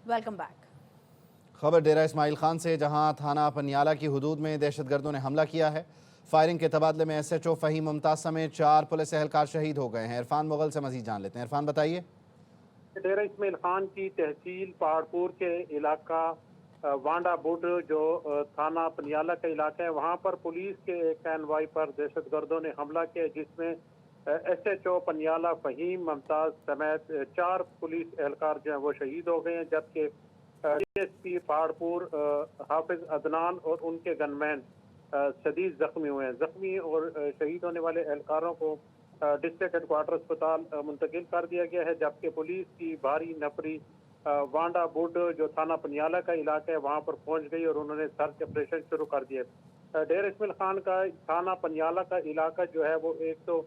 Welcome back. खबर डेरा इस्माइल खान से, जहां थाना पनियाला की हुदूद में दहशतगर्दों ने हमला किया है। फायरिंग के तबादले में SHO फ़हीम मुमताज समेत 4 पुलिस एहलकार शहीद हो गए हैं। इरफान मुगल से मजीद जान लेते हैं। इरफान बताइए। डेरा इस्माइल खान की तहसील पहाड़पुर के इलाका वांडा बुड जो थाना पनियाला का इलाका है, वहां पर पुलिस के एक एनवाई पर दहशतगर्दों ने हमला किया, जिसमें SHO पनियाला फ़हीम मुमताज समेत 4 पुलिस एहलकार जो है वो शहीद हो गए हैं, जबकि DSP पहाड़पुर हाफिज अदनान और उनके गनमैन शदीद जख्मी हुए हैं। जख्मी और शहीद होने वाले एहलकारों को डिस्ट्रिक्ट हेडक्वार्टर अस्पताल मुंतकिल कर दिया गया है, जबकि पुलिस की भारी नफरी वांडा बुड जो थाना पनियाला का इलाका है वहां पर पहुंच गई और उन्होंने सर्च ऑपरेशन शुरू कर दिए। डेरा इस्माइल खान का थाना पनियाला का इलाका जो है वो एक तो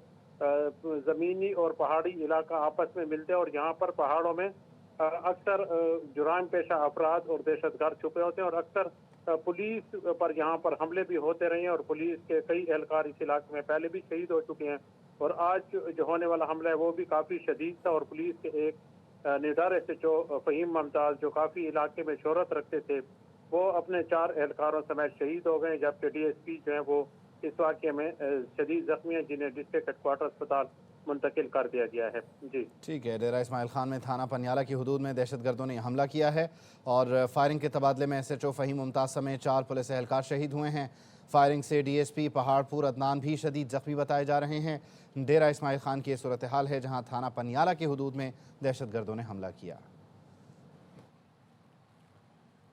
ज़मीनी और पहाड़ी इलाका आपस में मिलते हैं, और यहाँ पर पहाड़ों में अक्सर जुराम पेशा अफराद और दहशतगर्द छुपे होते हैं, और अक्सर पुलिस पर यहाँ पर हमले भी होते रहे हैं, और पुलिस के कई एहलकार इस इलाके में पहले भी शहीद हो चुके हैं। और आज जो होने वाला हमला है वो भी काफ़ी शदीद था, और पुलिस के एक निडर SHO फ़हीम मुमताज जो काफ़ी इलाके में शोहरत रखते थे, वो अपने 4 एहलकारों समेत शहीद हो गए, जबकि DSP जो है वो इस वाक़े में शदीद जख्मी हैं, जिन्हें डिस्ट्रिक्ट हेडक्वार्टर अस्पताल मुंतकिल कर दिया गया है। जी ठीक है। डेरा इस्माइल खान में थाना पनियाला की हुदूद में दहशतगर्दों ने हमला किया है और फायरिंग के तबादले में SHO फ़हीम मुमताज समेत 4 पुलिस एहलकार शहीद हुए हैं। फायरिंग से DSP पहाड़पुर अदनान भी शदीद जख्मी बताए जा रहे हैं। डेरा इस्माइल खान की ये सूरत हाल है, जहाँ थाना पनियाला की हुदूद में दहशतगर्दों ने हमला किया।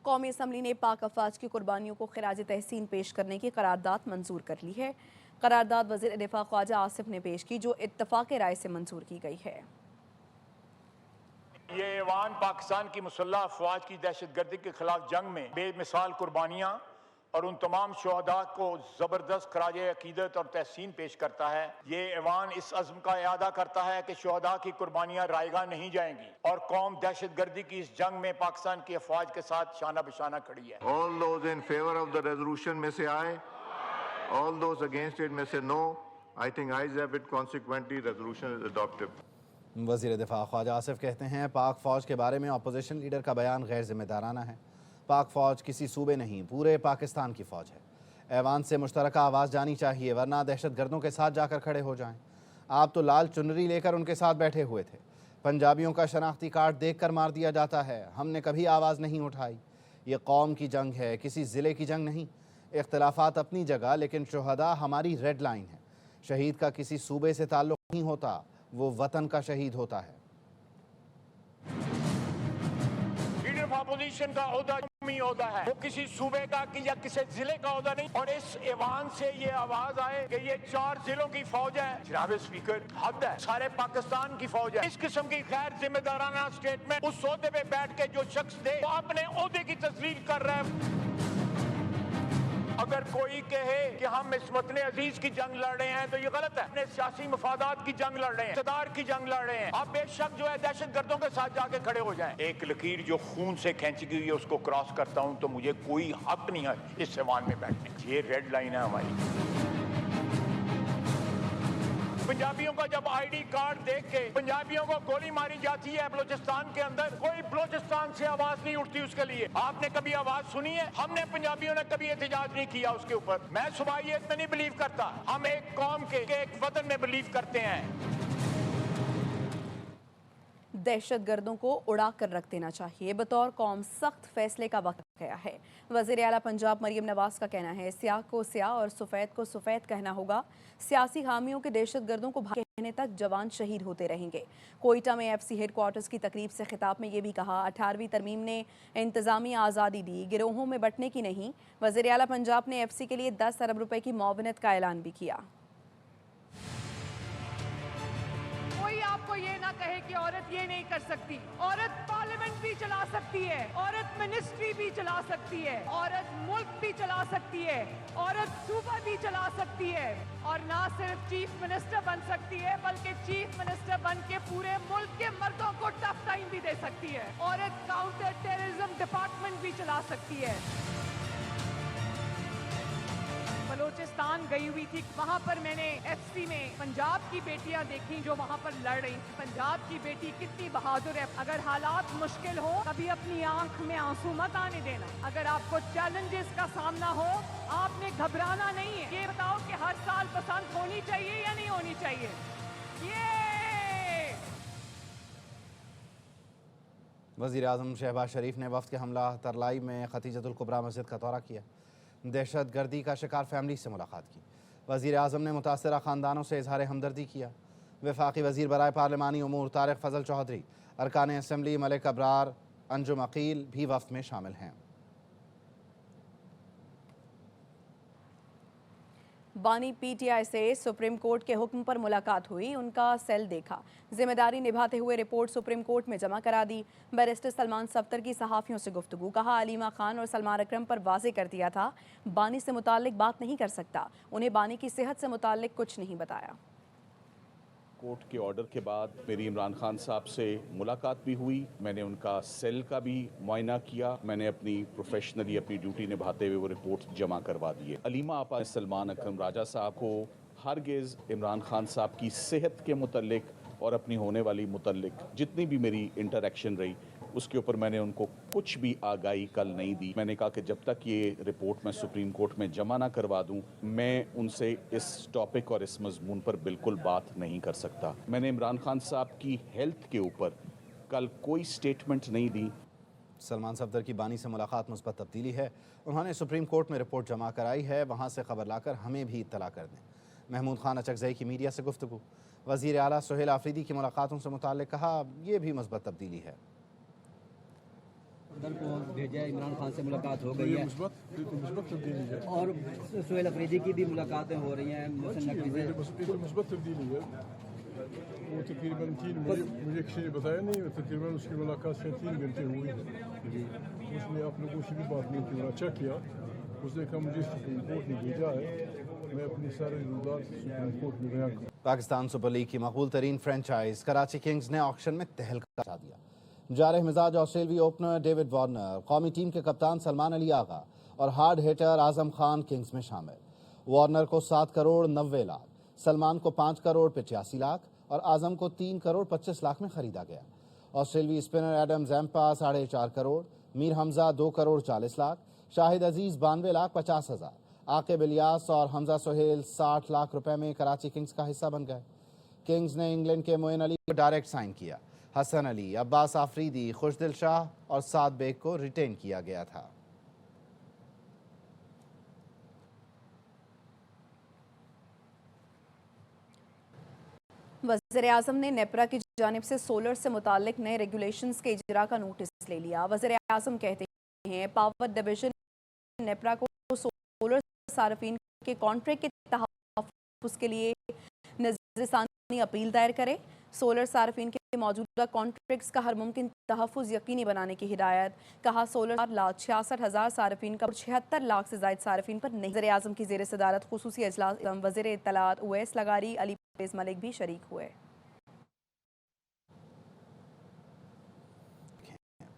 कौमी असम्बली ने पाक अफवाज की कुर्बानियों को खिराज तहसीन पेश करने की करारदाद मंजूर कर ली है। करारदाद वज़ीर दिफा ख्वाजा आसिफ ने पेश की, जो इत्तफाक राय से मंजूर की गई है। ये ऐवान पाकिस्तान की मुसल्लह अफवाज की दहशतगर्दी के खिलाफ जंग में बेमिसाल कुर्बानियाँ और उन तमाम शहदा को ज़बरदस्त खराज अकीदत और तहसीन पेश करता है। ये ऐवान इस अज़्म का इयादा करता है कि शहदा की कुर्बानियाँ रायगा नहीं जाएंगी और कौम दहशतगर्दी की इस जंग में पाकिस्तान की अफवाज के साथ शाना बिशाना खड़ी है। All those in favor of the resolution may say aye. All those against it may say no. I think ayes have it. Consequently, resolution is adopted. वज़ीर दिफा ख्वाजा आसिफ कहते हैं, पाक फ़ौज के बारे में अपोजिशन लीडर का बयान गैर जिम्मेदाराना है। पाक फ़ौज किसी सूबे नहीं, पूरे पाकिस्तान की फ़ौज है। ऐवान से मुश्तरका आवाज़ जानी चाहिए, वरना दहशतगर्दों के साथ जाकर खड़े हो जाएं। आप तो लाल चुनरी लेकर उनके साथ बैठे हुए थे। पंजाबियों का शनाख्ती कार्ड देख कर मार दिया जाता है। हमने कभी आवाज़ नहीं उठाई। ये कौम की जंग है, किसी ज़िले की जंग नहीं। इख्तलाफात अपनी जगह, लेकिन शुहदा हमारी रेड लाइन है। शहीद का किसी सूबे से ताल्लुक़ नहीं होता, वो वतन का शहीद होता है। लीडर ऑफ अपोजिशन का ओहदा ओहदा है, वो किसी सूबे का या किसी जिले का ओहदा नहीं। और इस ऐवान से ये आवाज आए कि ये 4 जिलों की फौज है, जनाब स्पीकर, हद है। सारे पाकिस्तान की फौज है। इस किस्म की गैर जिम्मेदाराना स्टेटमेंट उस ओहदे पे बैठ के जो शख्स दे, वो अपने ओहदे की तस्लील कर रहा है। अगर कोई कहे कि हम इस वतन अजीज की जंग लड़ रहे हैं तो ये गलत है। अपने सियासी मफादात की जंग लड़ रहे हैं, इक़्तिदार की जंग लड़ रहे हैं। आप बेशक जो है दहशतगर्दों के साथ जाके खड़े हो जाएं। एक लकीर जो खून से खींची गई है उसको क्रॉस करता हूं तो मुझे कोई हक नहीं है इस ऐवान में बैठने की। ये रेड लाइन है हमारी। पंजाबियों का जब ID कार्ड देख के पंजाबियों को गोली मारी जाती है बलोचिस्तान के अंदर, कोई बलोचिस्तान से आवाज नहीं उठती उसके लिए। आपने कभी आवाज सुनी है? हमने पंजाबियों ने कभी एहतजाज नहीं किया उसके ऊपर। मैं सुबह ये इतना नहीं बिलीव करता। हम एक कौम के एक वतन में बिलीव करते हैं। दहशतगर्दों को उड़ा कर रख देना चाहिए, बतौर कौम सख्त फैसले का वक्त गया है। वज़ीर आला पंजाब मरियम नवाज का कहना है, स्याह को स्याह और सफ़ेद को सफ़ेद कहना होगा। सियासी हामियों के दहशतगर्दों को कहने तक जवान शहीद होते रहेंगे। कोयटा में FC हेडक्वार्टर्स की तकरीब से खिताब में ये भी कहा, 18वीं तरमीम ने इंतज़ामी आज़ादी दी, गिरोहों में बंटने की नहीं। वज़ीर आला पंजाब ने FC के लिए 10 अरब रुपए की मुआवनत का ऐलान भी किया। कोई आपको ये ना कहे कि औरत ये नहीं कर सकती। औरत पार्लियामेंट भी चला सकती है, औरत मिनिस्ट्री भी चला सकती है, औरत मुल्क भी चला सकती है, औरत सूबा भी चला सकती है, और ना सिर्फ चीफ मिनिस्टर बन सकती है बल्कि चीफ मिनिस्टर बन के पूरे मुल्क के मर्दों को टफ टाइम भी दे सकती है। औरत काउंटर टेररिज्म डिपार्टमेंट भी चला सकती है। बलोचिस्तान पाकिस्तान गई हुई थी, वहाँ पर मैंने FC में पंजाब की बेटियां देखी जो वहाँ पर लड़ रही थी। पंजाब की बेटी कितनी बहादुर है। अगर हालात मुश्किल हो कभी अपनी आंख में आंसू मत आने देना। अगर आपको चैलेंजेस का सामना हो आपने घबराना नहीं है। ये बताओ कि हर साल पसंद होनी चाहिए या नहीं होनी चाहिए? ये वज़ीर आज़म शहबाज शरीफ ने वफ़द के हमला तरलाई में खतीजतुल कुबरा मस्जिद का दौरा किया। दहशत गर्दी का शिकार फैमिली से मुलाकात की। वज़ीर आज़म ने मुतासरा ख़ानदानों से इजहार हमदर्दी किया। वफाकी वज़ीर बराए पार्लिमानी उमूर तारिक फ़ज़ल चौधरी, अरकान असम्बली मलिक अबरार, अंजुम अकील भी वफ़द में शामिल हैं। बानी PTI से सुप्रीम कोर्ट के हुक्म पर मुलाकात हुई, उनका सेल देखा, जिम्मेदारी निभाते हुए रिपोर्ट सुप्रीम कोर्ट में जमा करा दी। बैरिस्टर सलमान सफ्तर की सहाफ़ियों से गुफ्तगू, कहा अलीमा खान और सलमान अकरम पर वाज़े कर दिया था बानी से मुताल्लिक बात नहीं कर सकता, उन्हें बानी की सेहत से मुताल्लिक कुछ नहीं बताया। कोर्ट के ऑर्डर के बाद मेरी इमरान खान साहब से मुलाकात भी हुई, मैंने उनका सेल का भी मुआयना किया, मैंने अपनी प्रोफेशनली अपनी ड्यूटी निभाते हुए वो रिपोर्ट जमा करवा दी है। अलीमा आपा सलमान अकरम राजा साहब को हरगिज़ इमरान खान साहब की सेहत के मुतल्लिक और अपनी होने वाली मुतल्लिक जितनी भी मेरी इंटरेक्शन रही उसके ऊपर मैंने उनको कुछ भी आगाही कल नहीं दी। मैंने कहा कि जब तक ये रिपोर्ट मैं सुप्रीम कोर्ट में जमा ना करवा दूं मैं उनसे इस टॉपिक और इस मजमून पर बिल्कुल बात नहीं कर सकता। मैंने इमरान खान साहब की हेल्थ के ऊपर कल कोई स्टेटमेंट नहीं दी। सलमान सफदर की बानी से मुलाकात मुस्बत तब्दीली है, उन्होंने सुप्रीम कोर्ट में रिपोर्ट जमा कराई है, वहाँ से खबर लाकर हमें भी इत्तला कर दें। महमूद खान अचकज़ई की मीडिया से गुफ्तगू, वज़ीर आला सुहेल आफरीदी की मुलाकातों से मुताल्लिक़ कहा यह भी मुस्बत तब्दीली है। सदर को भेजा, इमरान खान से मुलाकात हो गई है और सुहेल अफरीदी की भी मुलाकातें हो रही हैं। मुस्बत तब्दीली है। वो तकरीबन 3 मुझे किसी ने बताया नहीं, तकरीबन उसकी मुलाकात से 3 घंटे हुई है। उसने आप लोगों से भी बात नहीं की, अच्छा किया। उसने कहा मुझे सुप्रीम कोर्ट ने भेजा है, मैं अपनी सारे रुदात सुप्रीम कोर्ट में बयान करूँ। पाकिस्तान सुपर लीग की मकबूल तरीन फ्रेंचाइज कराची किंग्स ने ऑक्शन में तहलका मचा दिया। जारह मिजाज ऑस्ट्रेलियाई ओपनर डेविड वार्नर, कौमी टीम के कप्तान सलमान अली आगा और hard hitter Azam Khan Kings में शामिल। वार्नर को 7 करोड़ 90 लाख, सलमान को 5 करोड़ 85 लाख और आजम को 3 करोड़ 25 लाख में खरीदा गया। ऑस्ट्रेलियाई spinner Adam Zampa 4.5 crore, Mir Hamza 2 crore 40 lakh, Shahid Aziz 92 lakh 50 हज़ार, आकिब इलियास और हमजा सोहेल 60 लाख रुपए में कराची किंग्स का हिस्सा बन गए। किंग्स ने इंग्लैंड के मोइन अली को डायरेक्ट साइन किया। हसन अली, अब्बास आफरीदी, खुशदिल शाह और साद बेग को रिटेन किया गया था। वज़ीर आज़म ने नेपरा की जानिब से सोलर से मुताल्लिक नए रेगुलेशंस के इजरा का नोटिस ले लिया। वज़ीर आज़म कहते हैं पावर डिवीजन नेपरा को सोलर सार्फिन के कॉन्ट्रैक्ट के तहफ़्फ़ुज़ के लिए नज़रसानी अपील दायर करे। सोलर सार्फिन के मौजूदा कॉन्ट्रैक्ट्स का हर मुमकिन तहफ़्फ़ुज़ यकीनी बनाने की हिदायत। कहा सोलर 66,000 सार्फिन का 76 लाख से ज़ायद सार्फिन पर नहीं। वज़ीर आज़म की ज़ेर सदारत खुसूसी अजलास वज़ीर इत्तलात उवैस लगारी अली परवेज़ मलिक भी शरीक हुए।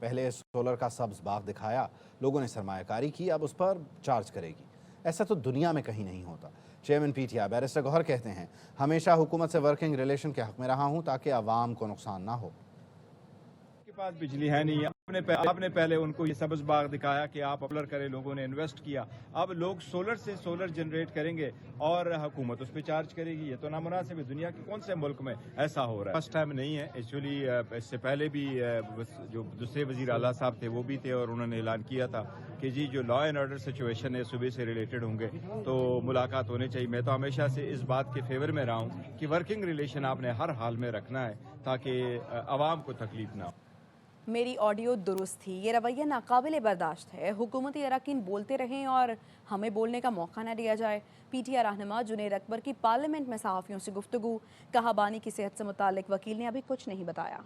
पहले सोलर का सब्ज बाग दिखाया, लोगों ने सरमायाकारी की, अब उस पर चार्ज करेगी। ऐसा तो दुनिया में कहीं नहीं होता। चेयरमैन PTI बैरिस्टर गौहर कहते हैं हमेशा हुकूमत से वर्किंग रिलेशन के हक में रहा हूं ताकि आवाम को नुकसान ना हो। के पास बिजली है नहीं, आपने पहले उनको ये सब्ज बाग दिखाया कि आप सोलर करें, लोगों ने इन्वेस्ट किया। अब लोग सोलर से सोलर जनरेट करेंगे और हुकूमत उस पर चार्ज करेगी। ये तो नामुनासिब है, दुनिया के कौन से मुल्क में ऐसा हो रहा है। फर्स्ट टाइम नहीं है एक्चुअली, इससे पहले भी जो दूसरे वजीर आला साहब थे वो भी थे और उन्होंने ऐलान किया था कि जी जो लॉ एंड ऑर्डर सिचुएशन है सुबह से रिलेटेड होंगे तो मुलाकात होनी चाहिए। मैं तो हमेशा से इस बात के फेवर में रहा हूँ कि वर्किंग रिलेशन आपने हर हाल में रखना है ताकि आवाम को तकलीफ ना हो। मेरी ऑडियो दुरुस्त थी, ये रवैया नाकाबिल बर्दाश्त है। हुकूमती अरकान बोलते रहें और हमें बोलने का मौका न दिया जाए। PTI रहनुमा जुनैद अकबर की पार्लियामेंट में सहाफ़ियों से गुफ्तगू, कहा बानी की सेहत से मुतालिक वकील ने अभी कुछ नहीं बताया।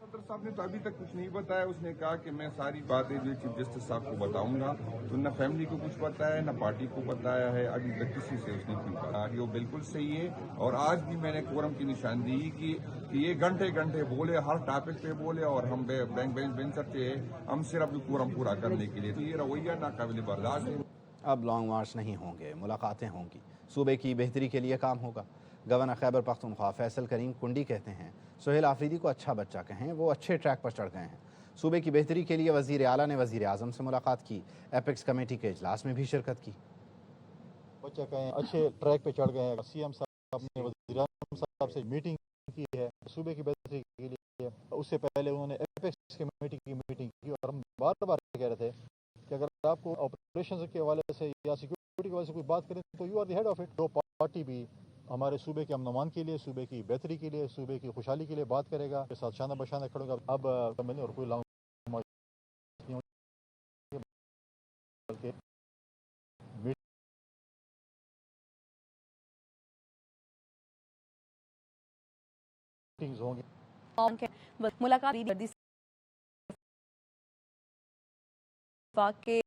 सदर साहब ने तो अभी तक कुछ नहीं बताया। उसने कहा कि मैं सारी बातें जो चीफ जस्टिस साहब को बताऊंगा, तो न फैमिली को कुछ बताया न पार्टी को बताया है, अभी तक किसी से उसने क्यों कहा। ये बिल्कुल सही है और आज भी मैंने कोरम की निशानदेही की कि ये घंटे घंटे बोले, हर टॉपिक पे बोले और हम बैंक बेंच पे हम सिर्फ कोरम पूरा करने के लिए। तो ये रवैया नाकाबिल बर्दाश्त है। اب لانگ مارچ نہیں ہوں گے، ملاقاتیں ہوں گی، صوبے کی بہتری کے لیے کام ہوگا۔ گورنر خیبر پختونخوا فیصل کریم کنڈی کہتے ہیں سہیل آفریدی کو اچھا بچہ کہیں، وہ اچھے ٹریک پر چڑھ گئے ہیں۔ صوبے کی بہتری کے لیے وزیر اعلیٰ نے وزیر اعظم سے ملاقات کی، ایپیکس کمیٹی کے اجلاس میں بھی شرکت کی۔ بچہ کہیں اچھے ٹریک پہ چڑھ گئے ہیں۔ سی ایم صاحب نے وزیر اعظم صاحب سے میٹنگ کی ہے صوبے کی بہتری کے لیے، اس سے پہلے انہوں نے ایپیکس کمیٹی کی میٹنگ کی، اور ہم بار بار کہہ رہے تھے کہ اگر آپ کو آپریشن کے حوالے سے یا سیکورٹی کے حوالے سے کوئی بات کریں تو you are the head of it. جو پارٹی بھی ہمارے صوبے کے امن و امان کے لیے، صوبے کی بہتری کے لیے، صوبے کی خوشحالی کے لیے بات کرے گا، کے ساتھ شانہ بشانہ کھڑوں گا۔ اب ملنے اور کوئی لانگ مارچ نہیں ہوگی، بلکہ میٹنگز ہوں گی۔ ملاقات کے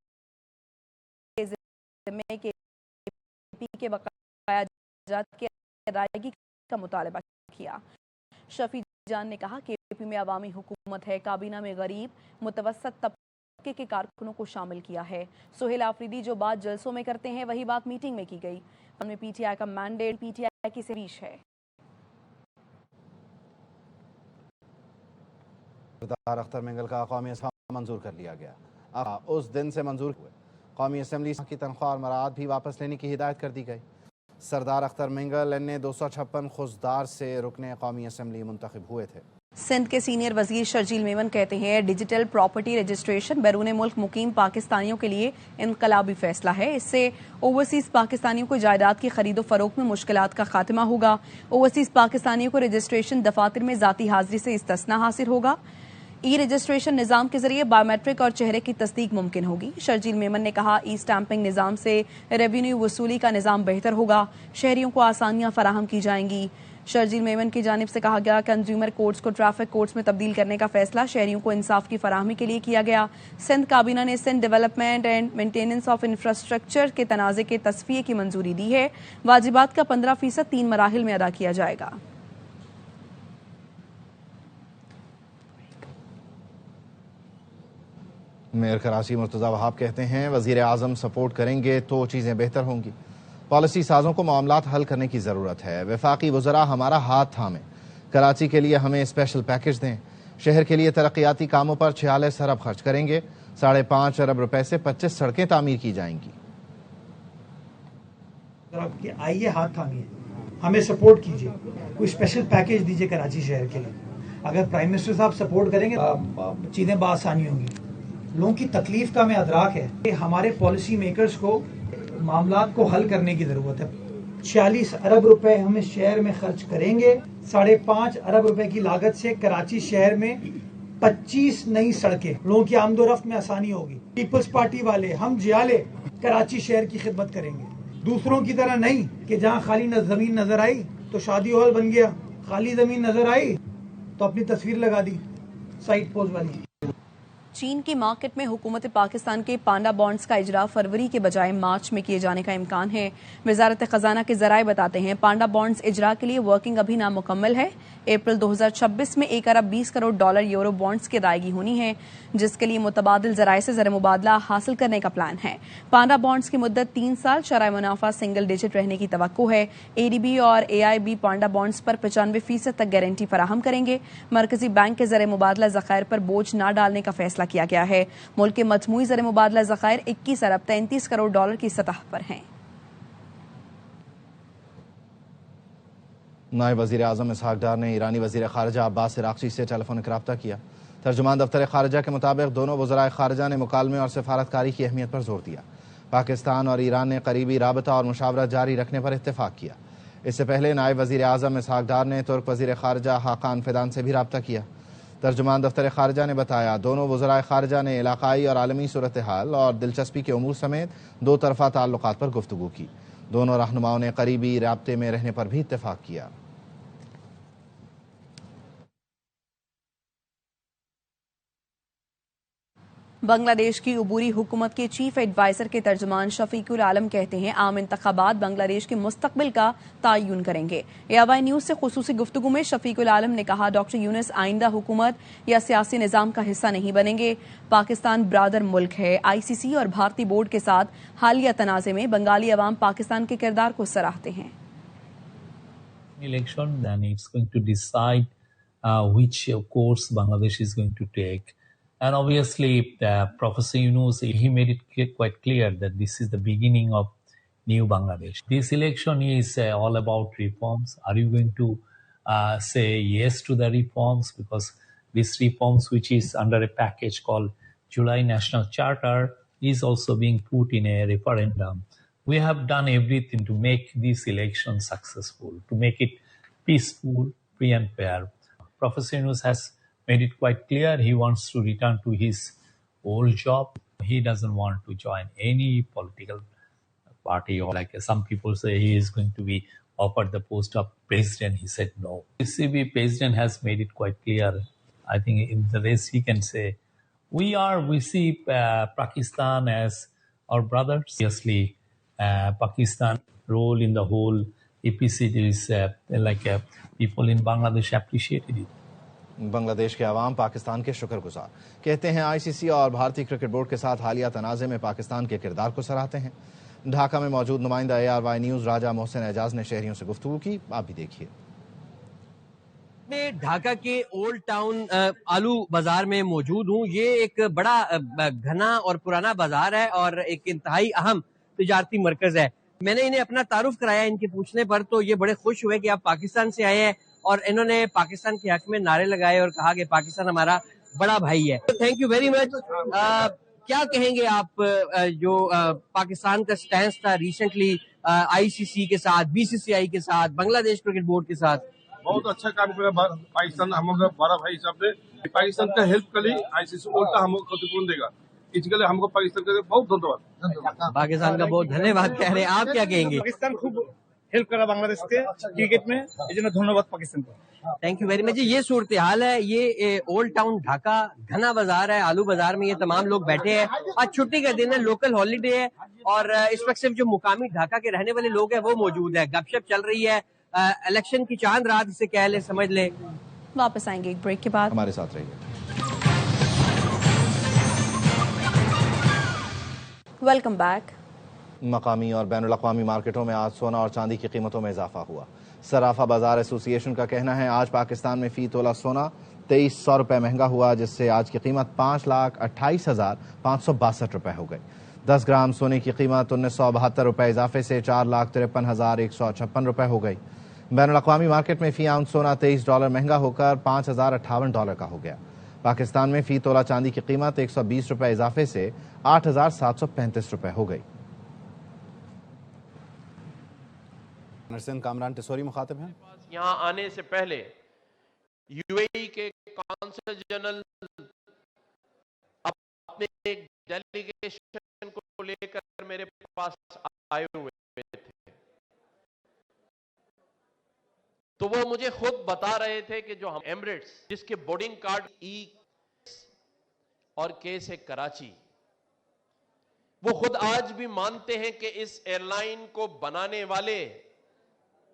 ذمے کے بقایا جات کی ادائیگی کا مطالبہ کیا۔ شفیع جان نے کہا کہ اے پی میں عوامی حکومت ہے، کابینہ میں غریب متوسط طبقے کے کارکنوں کو شامل کیا ہے۔ سہیل آفریدی جو بات جلسوں میں کرتے ہیں وہی بات میٹنگ میں کی گئی۔ ان میں پی ٹی آئی کا مینڈیٹ پی ٹی آئی کی سروش ہے۔ سردار اختر منگل کا قومی اسمبلی منظور کر لیا گیا۔ اس دن سے منظور ہوئے قومی اسمبلی کی تنخواہ اور مراعات بھی واپس لینے کی ہدایت کر دی گئی۔ سردار اختر منگل نے 256 خزدار سے رکن قومی اسمبلی منتخب ہوئے تھے۔ سندھ کے سینئر وزیر شرجیل میمن کہتے ہیں ڈیجیٹل پراپرٹی رجسٹریشن بیرون ملک مقیم پاکستانیوں کے لیے انقلابی فیصلہ ہے۔ اس سے اوورسیز پاکستانیوں کو جائیداد کی خرید و فروخت میں مشکلات کا خاتمہ ہوگا۔ اوورسیز پاکستانیوں کو رجسٹریشن دفاتر میں ذاتی حاضری سے استثناء حاصل ہوگا۔ ای رجسٹریشن نظام کے ذریعے بایو میٹرک اور چہرے کی تصدیق ممکن ہوگی۔ شرجیل میمن نے کہا ای اسٹیمپنگ نظام سے ریونیو وصولی کا نظام بہتر ہوگا، شہریوں کو آسانیاں فراہم کی جائیں گی۔ شرجیل میمن کی جانب سے کہا گیا کنزیومر کورٹس کو ٹریفک کورٹس میں تبدیل کرنے کا فیصلہ شہریوں کو انصاف کی فراہمی کے لیے کیا گیا۔ سندھ کابینہ نے Sindh development and maintenance of infrastructure کے تنازع کے تصفیے کی منظوری دی ہے۔ واجبات کا 15% 3 مراحل میں ادا کیا جائے گا۔ میئر کراچی مرتضی وہاب کہتے ہیں وزیر اعظم سپورٹ کریں گے تو چیزیں بہتر ہوں گی۔ پالیسی سازوں کو معاملات حل کرنے کی ضرورت ہے۔ وفاقی وزراء ہمارا ہاتھ تھامیں، کراچی کے لیے ہمیں اسپیشل پیکج دیں۔ شہر کے لیے ترقیاتی کاموں پر 46 ارب خرچ کریں گے۔ 5.5 ارب روپے سے 25 سڑکیں تعمیر کی جائیں گی۔ آئیے ہاتھ تھامیے، ہمیں سپورٹ کیجیے، کوئی اسپیشل پیکج دیجیے کراچی شہر کے لیے۔ اگر پرائم منسٹر صاحب سپورٹ کریں گے چیزیں بآسانی ہوں گی۔ لوگوں کی تکلیف کا ہمیں ادراک ہے کہ ہمارے پالیسی میکرز کو معاملات کو حل کرنے کی ضرورت ہے۔ 46 ارب روپے ہم اس شہر میں خرچ کریں گے۔ 5.5 ارب روپے کی لاگت سے کراچی شہر میں 25 نئی سڑکیں، لوگوں کی آمد و رفت میں آسانی ہوگی۔ پیپلز پارٹی والے ہم جیالے کراچی شہر کی خدمت کریں گے، دوسروں کی طرح نہیں کہ جہاں خالی زمین نظر آئی تو شادی ہال بن گیا، خالی زمین نظر آئی تو اپنی تصویر لگا دی سائٹ پوز والی۔ چین کی مارکیٹ میں حکومت پاکستان کے پانڈا بانڈز کا اجرا فروری کے بجائے مارچ میں کیے جانے کا امکان ہے۔ وزارت خزانہ کے ذرائع بتاتے ہیں پانڈا بانڈز اجرا کے لیے ورکنگ ابھی نامکمل ہے۔ اپریل 2026 میں 1 ارب 20 کروڑ ڈالر یورو بانڈز کی ادائیگی ہونی ہے، جس کے لیے متبادل ذرائع سے زر مبادلہ حاصل کرنے کا پلان ہے۔ پانڈا بانڈز کی مدت 3 سال، شرح منافع سنگل ڈیجٹ رہنے کی توقع ہے۔ اے ڈی بی اور اے آئی بی پانڈا بانڈز پر 95% تک گارنٹی فراہم کریں گے۔ مرکزی بینک کے زر مبادلہ ذخائر پر بوجھ نہ ڈالنے کا فیصلہ کیا گیا ہے۔ ملک کے مجموعی زر مبادلہ ذخائر 21 ارب 33 کروڑ ڈالر کی سطح پر ہیں۔ نائب وزیر اعظم اسحاق ڈار نے ایرانی وزیر خارجہ عباس عراقچی سے ٹیلی فونک رابطہ کیا۔ ترجمان دفتر خارجہ کے مطابق دونوں وزرائے خارجہ نے مکالمے اور سفارتکاری کی اہمیت پر زور دیا۔ پاکستان اور ایران نے قریبی رابطہ اور مشاورت جاری رکھنے پر اتفاق کیا۔ اس سے پہلے نائب وزیر اعظم اسحاق ڈار نے ترک وزیر خارجہ حاقان فیدان سے بھی رابطہ کیا۔ ترجمان دفتر خارجہ نے بتایا دونوں وزرائے خارجہ نے علاقائی اور عالمی صورتحال اور دلچسپی کے امور سمیت 2 طرفہ تعلقات پر گفتگو کی۔ دونوں رہنماؤں نے قریبی رابطے میں رہنے پر بھی اتفاق کیا۔ बांग्लादेश की उबूरी हुकूमत के चीफ एडवाइजर के तर्जुमान शफीकुल आलम कहते हैं आम इंतखाबात बांग्लादेश के मुस्तकबिल का तयन करेंगे। ARY न्यूज से खुसूसी गुफ्तगू में शफीकुल आलम ने कहा डॉक्टर यूनुस आइंदा हुकूमत या सियासी निज़ाम का हिस्सा नहीं बनेंगे। पाकिस्तान ब्रादर मुल्क है। ICC और भारतीय बोर्ड के साथ हालिया तनाज़े में बंगाली अवाम पाकिस्तान के किरदार को सराहते हैं। Election, then it's going to decide which course Bangladesh is going to take. And obviously, Professor Yunus, he made it quite clear that this is the beginning of new Bangladesh. This election is all about reforms. Are you going to say yes to the reforms? Because these reforms, which is under a package called July National Charter, is also being put in a referendum. We have done everything to make this election successful, to make it peaceful, free and fair. Professor Yunus has made it quite clear he wants to return to his old job. He doesn't want to join any political party, or like some people say he is going to be offered the post of president. He said no. The CB president has made it quite clear. I think in the race he can say, we see Pakistan as our brothers. Obviously, Pakistan role in the whole APC is people in Bangladesh appreciated it. Bangladesh के अवाम पाकिस्तान के शुक्रगुजार। कहते हैं ICC और भारतीय cricket board के साथ हालिया तनाज़े में पाकिस्तान के किरदार को सराहते हैं। ढाका में मौजूद नुमाइंदा ARY न्यूज़ राजा मोहसिन एजाज ने शहरियों से गुफ्तगू की। आप भी देखिए। मैं ढाका के ओल्ड टाउन आलू बाजार में मौजूद हूँ। ये एक बड़ा घना और पुराना बाजार है और एक इंतहाई अहम तिजारती मरकज है। मैंने इन्हें अपना तारुफ कराया इनके पूछने पर, तो ये बड़े खुश हुए कि आप पाकिस्तान से आए हैं और इन्होंने पाकिस्तान के हक में नारे लगाए और कहा कि पाकिस्तान हमारा बड़ा भाई है। Thank you very much. क्या कहेंगे आप जो पाकिस्तान का स्टैंड था रिसेंटली ICC के साथ, BCCI के साथ, बांग्लादेश क्रिकेट बोर्ड के साथ? बहुत अच्छा काम किया पाकिस्तान, हम बड़ा भाई हिसाब से पाकिस्तान का हेल्प कर ली। ICC बोर्ड का हमको क्षतिपूर्ण देगा, इसके लिए हमको पाकिस्तान का बहुत धन्यवाद। पाकिस्तान का बहुत धन्यवाद कह रहे हैं, आप क्या कहेंगे? पाकिस्तान खूब हेल्प करा बांग्लादेश के क्रिकेट में, इसलिए धन्यवाद पाकिस्तान को। Thank you very much. ये सूरत हाल है। ये ओल्ड टाउन ढाका घना बाजार है। आलू बाजार में ये तमाम लोग बैठे हैं। आज छुट्टी का दिन है, लोकल हॉलीडे है और इस वक्त सिर्फ जो मुकामी ढाका के रहने वाले लोग हैं वो मौजूद है। गपशप चल रही है। इलेक्शन की चांद रात इसे कह ले, समझ ले। वापस आएंगे एक ब्रेक के बाद। हमारे साथ रहिए। Welcome back. मकामी और बैनुल-अक़वामी मार्केटों में आज सोना और चांदी की कीमतों में इजाफा हुआ। सराफा बाजार एसोसिएशन का कहना है आज पाकिस्तान में फी तोला सोना 2300 रुपये महंगा हुआ, जिससे आज की कीमत 5,28,562 रुपये हो गई। 10 ग्राम सोने की कीमत 1972 रुपये इजाफे से 4,53,156 रुपये हो गई। बैनुल-अक़वामी मार्केट में फी आउंस सोना $23 महंगा होकर $5,058 का हो गया। पाकिस्तान में फी तोला चांदी की कीमत 120 रुपये इजाफे से 8,735 रुपये हो गई। कामरान टिसोरी मुखातिब हैं। यहाँ आने से पहले UAE के कौंसल जनरल अपने एक डेलीगेशन को लेकर मेरे पास आए हुए थे, तो वो मुझे खुद बता रहे थे कि जो हम एमिरेट्स जिसके बोर्डिंग कार्ड E और K से कराची, वो खुद आज भी मानते हैं कि इस एयरलाइन को बनाने वाले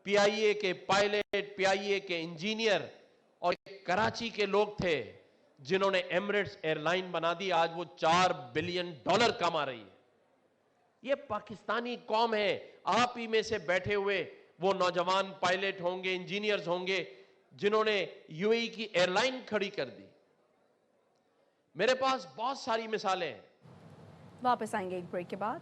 PIA के पायलट, PIA के इंजीनियर और कराची के लोग थे जिन्होंने एमिरेट्स एयरलाइन बना दी। आज वो $4 बिलियन कमा रही है। ये पाकिस्तानी कौम है। आप ही में से बैठे हुए वो नौजवान पायलट होंगे, इंजीनियर्स होंगे जिन्होंने UAE की एयरलाइन खड़ी कर दी। मेरे पास बहुत सारी मिसालें हैं। वापस आएंगे एक ब्रेक के बाद।